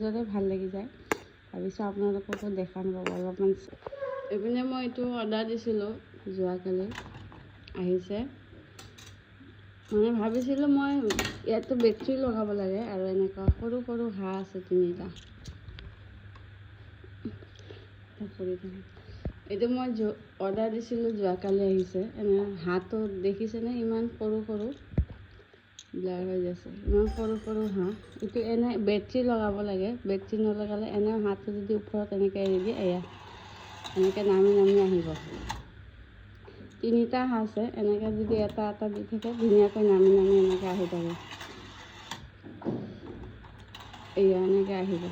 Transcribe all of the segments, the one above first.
য'তে ভাল লাগি যায় ভাবিছোঁ আপোনালোককো দেখাম ৰ'ব অলপমান। এইপিনে মই এইটো অৰ্ডাৰ দিছিলোঁ যোৱাকালি, আহিছে। মানে ভাবিছিলোঁ মই ইয়াতে বেটাৰী লগাব লাগে আৰু এনেকুৱা সৰু সৰু হাঁহ আছে 3টা। এইটো মই অৰ্ডাৰ দিছিলোঁ যোৱাকালি, আহিছে। এনে হাঁহটো দেখিছেনে ইমান সৰু সৰু ব্লাৰ হৈ গৈছে, ইমান সৰু সৰু হাঁহ। এইটো এনে বেটাৰী লগাব লাগে, বেটাৰী নলগালে এনে হাঁহটো যদি ওপৰত এনেকৈ এৰি দিয়ে, এয়া এনেকৈ নামি নামি আহিব। 3টা হাঁহ আছে, এনেকৈ যদি এটা এটা দি থাকে ধুনীয়াকৈ নামি নামি এনেকৈ আহি থাকে। এয়া এনেকৈ আহিব।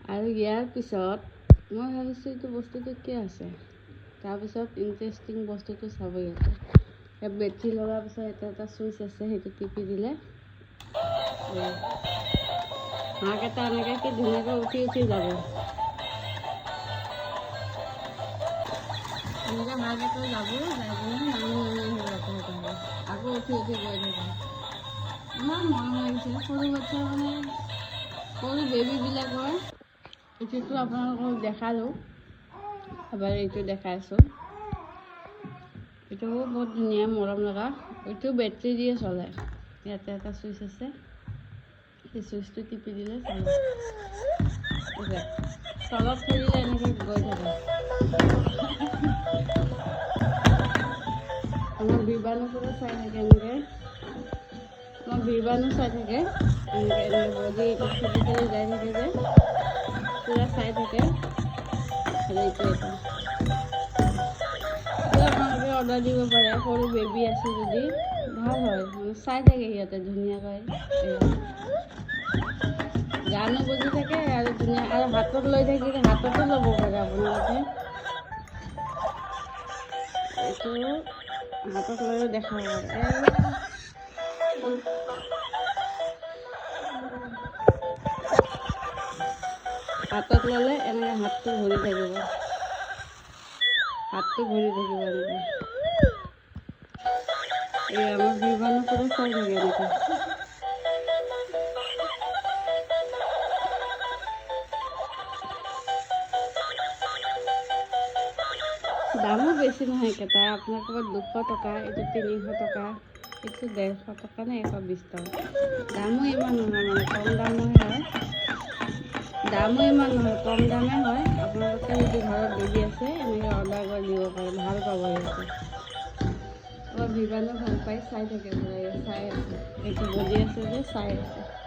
আৰু ইয়াৰ পিছত মই ভাবিছোঁ এইটো বস্তুটো কি আছে, তাৰপিছত ইণ্টাৰেষ্টিং বস্তুটো চাব। ইয়াত বেটাৰী লগাৰ পিছত এটা চুইচ আছে, সেইটো টিপি দিলে হাঁহকেইটা এনেকৈ কি ধুনীয়াকৈ উঠি উঠি যাব। এনেকৈ হাঁহকেইটা যাব, যাই পিনে নামি নামি আহিব আকৌ উঠি উঠি গৈ থাকে। ইমান মৰম লাগিছে, সৰু বাচ্ছা মানে সৰু বেবীবিলাকৰ। এইটোতো আপোনালোকক দেখালোঁ, এবাৰ এইটো দেখাইছোঁ। এইটো বহুত ধুনীয়া মৰম লগা, এইটো বেটাৰী দিয়ে চলে। ইয়াতে এটা চুইচ আছে, সেই চুইচটো টিপি দিলে চলে। তলত থৈ দিলে এনেকৈ গৈ থাকে। আমাৰ বিৰবানো পুৰা চাই থাকে, এনেকৈ আমাৰ বিৰবানো চাই থাকে, এনেকৈ এনেকৈ বডি এইটো খেলি খেলি যাই থাকে যে পুৰা চাই থাকে। এইটো আপোনালোকে অৰ্ডাৰ দিব পাৰে, সৰু বেবী আছে যদি ভাল হয়, মানে চাই থাকে সিহঁতে ধুনীয়াকৈ। গানো বুজি থাকে আৰু ধুনীয়া, আৰু হাতত লৈ থাকিলে হাততো ল'ব পাৰে আপোনালোকে। এইটো হাতত লৈও দেখাব পাৰে। হাতত ল'লে এনেকৈ হাতটো ঘূৰি থাকিব, হাতটো ঘূৰি থাকিব এনেকৈ। এই আমাৰ বিৰবানো পুৰা চাই থাকে এনেকৈ। দামো বেছি নহয় একেটা, আপোনাৰ ক'ৰবাত 200 টকা, এইটো 300 টকা, এইটো 150 টকা নে 120 টকা। দামো ইমান নহয়, মানে কম দামৰে হয়। দামো ইমান নহয়, কম দামে হয়। আপোনালোকে যদি ঘৰত বেবী আছে এনেকৈ অৰ্ডাৰ কৰি দিব পাৰে, ভাল পাব সিহঁতে। আমাৰ বিৰবানো ভাল পায়, চাই থাকে পুৰা, চাই আছে। এইটো বডি আছে যে চাই আছে।